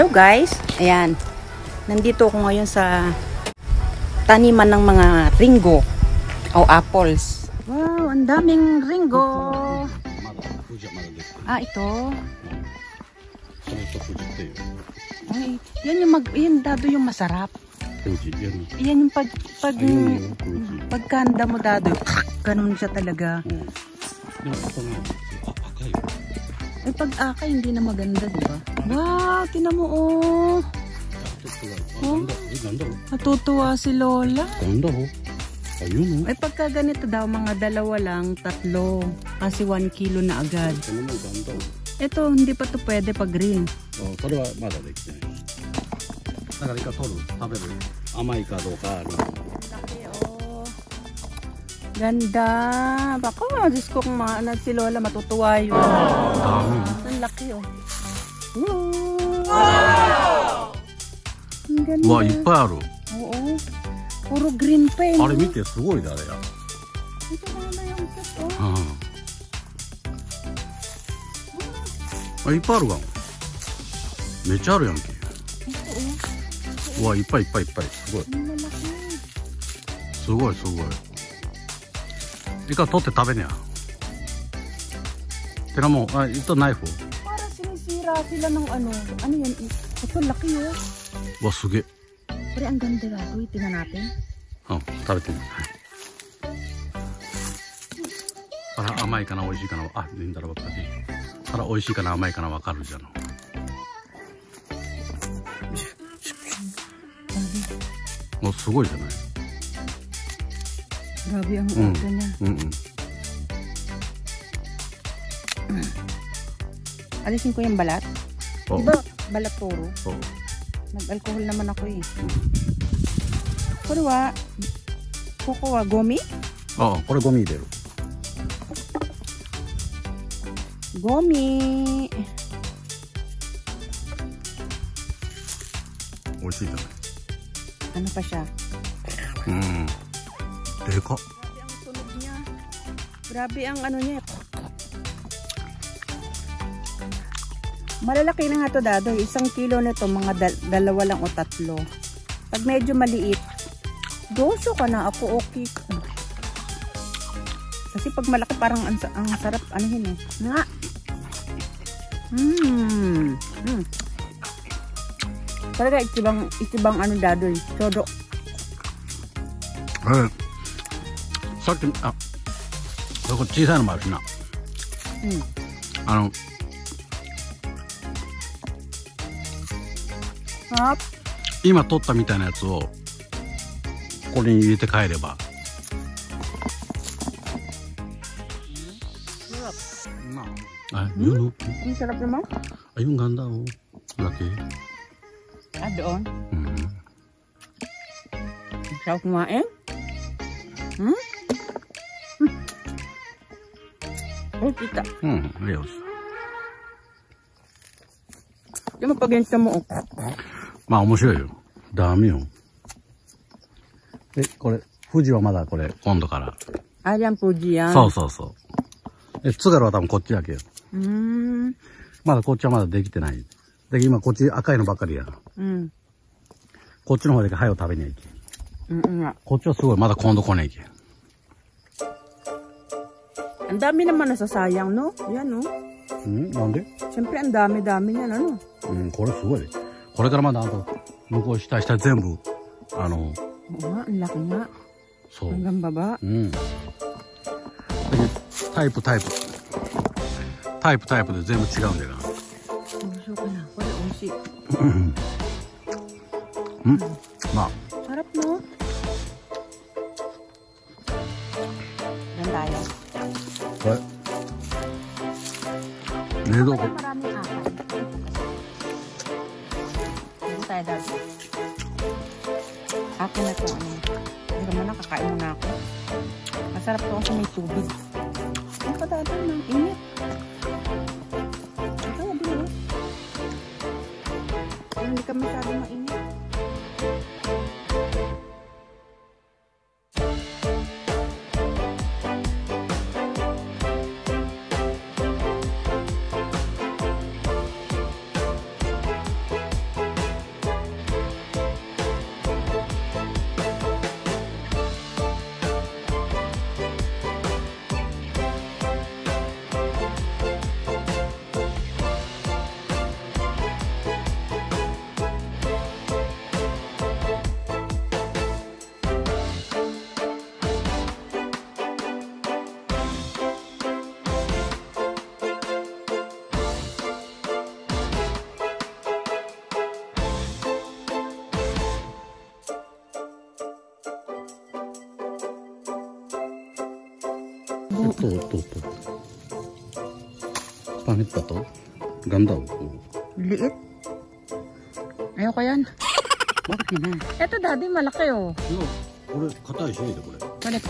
Hello guys, ayan, nandito ako ngayon sa taniman ng mga ringo o apples. Wow, ang daming ringo. Ah, ito. Ay, yan dado yung masarap. Yan yung pagkanda mo dado. Ganun siya talaga. Ay, pag-akay hindi na maganda, di ba? Wow, tinan mo, oh. Oh, natutuwa si Lola. Ay, pagka ganito daw, mga dalawa lang, 3. Kasi 1 kilo na agad. Ito, hindi pa to pwede pag green. Ganda. Baka, Diyos ko, kung si Lola matutuwa yun. Ang laki, oh. Wow! Ang ganda. Wow, いっぱいある。 Oo. Puro green pa eh. あれ見て、すごいね、あれや。 Ito na yung ito, oh. あ、いっぱいあるかも。めっちゃあるやんけ。うわ、いっぱいいっぱいいっぱい。すごい。すごいすごい。イカ取って食べねや。Tira mo, ito knife. Para sinisira sila ng ano yan? Ito laki oh. Wow, suge. Pero ang ganda gato, tingnan natin. Oh, 食べてみる。あら、甘いかな、美味しいかな。あ、いいんだろうか。あら、美味しいかな、甘いかな、わかるじゃん。お、すごいじゃない。 Grabe ang ito niya. Alisin ko yung balat. Oh. Diba balat puro? Oh. Nag-alcohol naman ako eh. Kore wa koko wa gomi? Oo, kore gomi deru. Gomi. 美味しいじゃない。 Ano pa siya? Deka. Grabe ang tunog niya. Grabe ang ano niya. Malalaki na nga to dado. 1 kilo nito, mga 2 lang o 3. Pag medyo maliit, 2 ka na ako, okay. Kasi pag malaki parang ang sarap anuhin eh. Nga. Talaga itibang ano dado eh. Todo. さっき、あ、これ小さいのもあるしな。今取ったみたいなやつをこれに入れて帰れば。Yun. Ang sarap naman. Ayun, ganda oh. Laki. Ah, doon? Sarap kumain? Oh, kita. Ayos. Di mo pag-insta mo. まあ面白いよ。ダメよ。これ、富士はまだこれ、今度から。あ、yan Fuji yan. そうそうそう。津軽は多分こっちだけよ。まだこっちはまだできてない。で、今こっち赤いのばっかりや。こっちの方で早く食べにゃいけ。こっちはすごい、まだ今度来ねえけ。 Ang dami naman nasasayang, no? Yan, no?なんで? Siyempre, ang dami-dami niyan, ano? これすごい。これからまだあと、向こう下全部、Oo nga, ang laki nga. そう。 Hanggang baba. タイプで全部違うんだよな。そうかな。これ美味しい。まあ。 Sarap, no? Yan tayo. これ。冷蔵庫。 Maraming akay. Yan tayo dati. Akin na to, ano. Hindi naman nakakain muna ako. Masarap to kasi may tubig. Ang kadadal ng init. Ito, bilo. Hindi ka masyadong mainit. Ito. Pangit pa to? Ganda oh. Liit. Ayoko yan. Bakit naman? Ito daddy, malaki oh. Yo, kore, katai siya ito kore. Balik.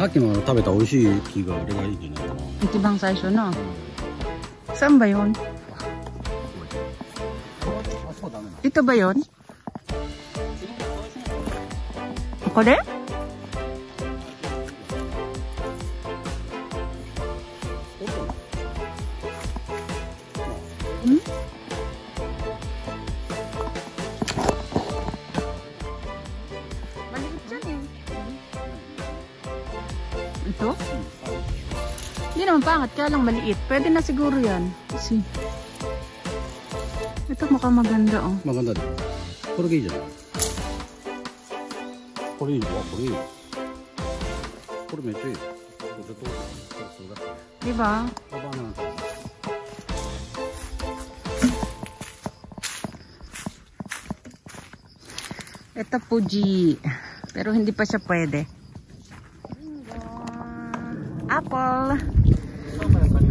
さっきの食べた美味しい木があれがいいんじゃないかな。Ito bang size yun, no? Saan ba yun? Ito ba yun? Ako de? Hmm? Maliit dyan eh. Ito? Hindi naman pangat, kaya lang maliit. Pwede na siguro yan. Kasi ito mukhang maganda oh. Maganda din. Kore ga ii janai. Kore ii wa, kore ii. Kore meccha ii. Diba? Ito Fuji. Pero hindi pa siya pwede. Apple.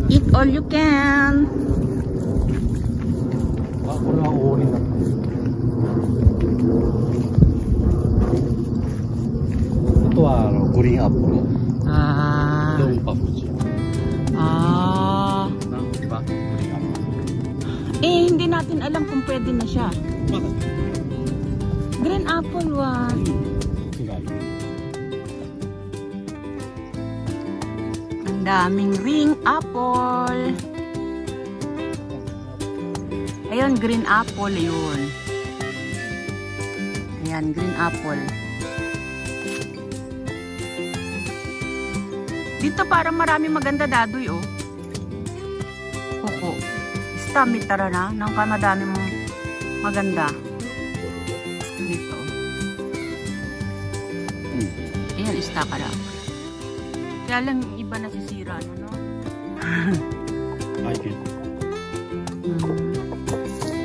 Eat all you can. Ito wa green apple. Ah. Donpa Fuji. Ah. Diba? Green apple. Eh, hindi natin alam kung pwede na siya. Green apple wa. Ang daming ring apple. Ayun, green apple yun. Ayan, green apple. Dito parang marami maganda dadoy oh. Kuko. Stamit tara na. Nang kamadami mong maganda. Dito. Ayan, istaka lang. Kaya lang iba nasisira, no? Ay, okay.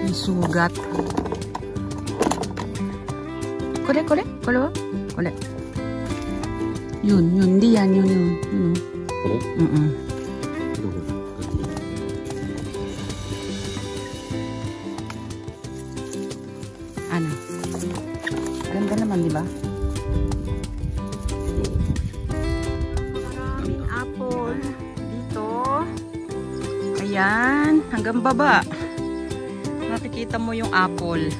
May sugat. Kole. Yun, di yan, yun. Kore? Ano? Ganda naman, di ba? Maraming apple dito. Ayan, hanggang baba. Nakikita mo yung apple.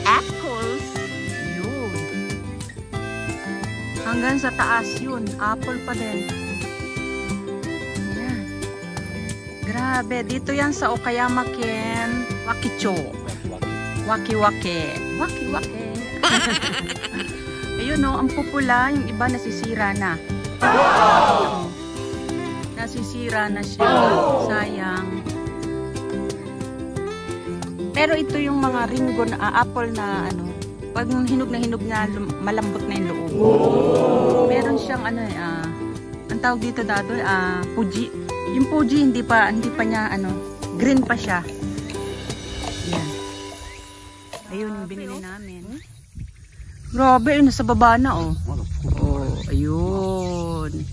Apples. Yun. Hanggang sa taas yun. Apple pa din. Ayan. Grabe. Dito yan sa Okayama Ken Wakicho. Waki-waki. Ayun o, ang pupula, yung iba nasisira na. Nasisira na siya. Sayang. Pero ito yung mga ringo na apple na ano, pag hinog na malambot na yung loob. Meron siyang ano ang tawag dito dadoy, Fuji. Yung Fuji hindi pa niya ano, green pa siya. Yan. Ayun yung binili namin. Grabe, yun nasa baba na oh. Oh, ayun.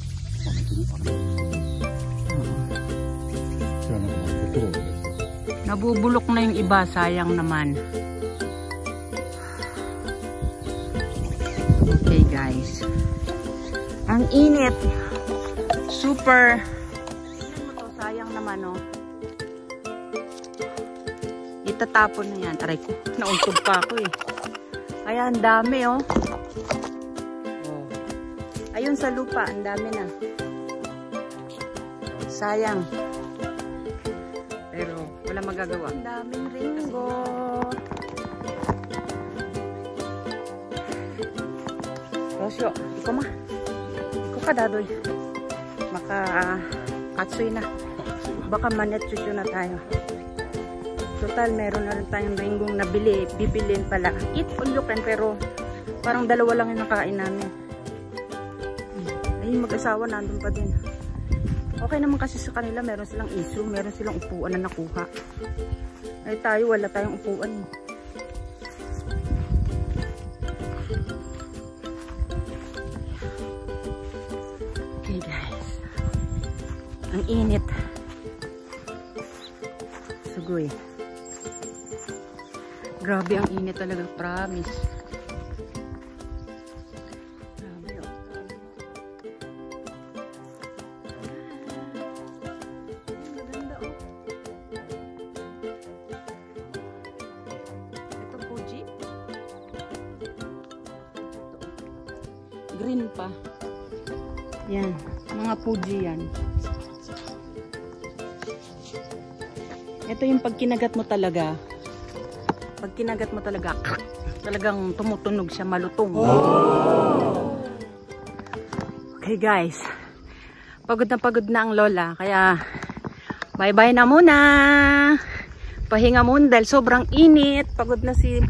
Nabubulok na yung iba, sayang naman. Okay guys. Ang init. Super. Sayang naman oh. Itatapon na yan. Aray ko, nauntog pa ako eh. Kaya ang dami oh. Ayun sa lupa, ang dami na. Sayang. Pero wala magagawa. Ang daming ringo. Rosyo, ikaw ma. Ikaw ka dadoy. Katsoy na. Baka manetsusyo na tayo. Total, meron na rin tayong ringgong nabili. Bibilin pala. Eat all you can, pero parang dalawa lang yung nakain namin. Ayun, mag-asawa nandun pa din. Okay naman kasi sa kanila, meron silang issue, meron silang upuan na nakuha. Ay tayo, wala tayong upuan. Okay guys. Ang init. Sugoy. Grabe ang init talaga, promise. Green pa. Yan. Mga Fuji yan. Ito yung pag kinagat mo talaga. Pag kinagat mo talaga, talagang tumutunog siya, malutong. Oh! Okay guys. Pagod na ang lola. Kaya bye-bye na muna. Pahinga muna dahil sobrang init. Pagod na si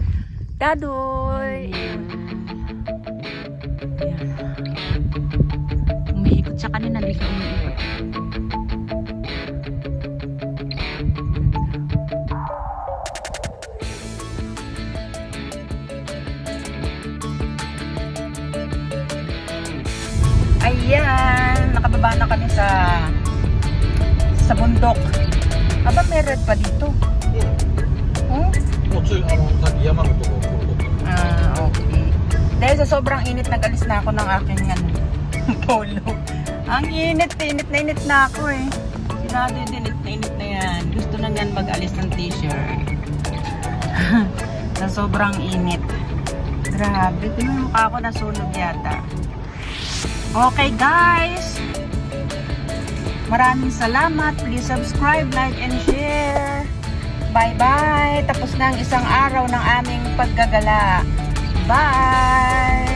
Dadoy. Umiikot siya kanina, hindi siya umiikot. Ayan, nakababa na kami sa bundok. Aba, may red pa dito. Hmm? Okay. Dahil sa sobrang init, nag-alis na ako ng aking polo. Ang init na ako eh. Sinado yung init na yan. Gusto na yan mag-alis ng t-shirt. Sa sobrang init. Grabe, ito yung mukha ko nasunog yata. Okay guys. Maraming salamat. Please subscribe, like, and share. Bye-bye. Tapos na ang isang araw ng aming paggagala. Bye!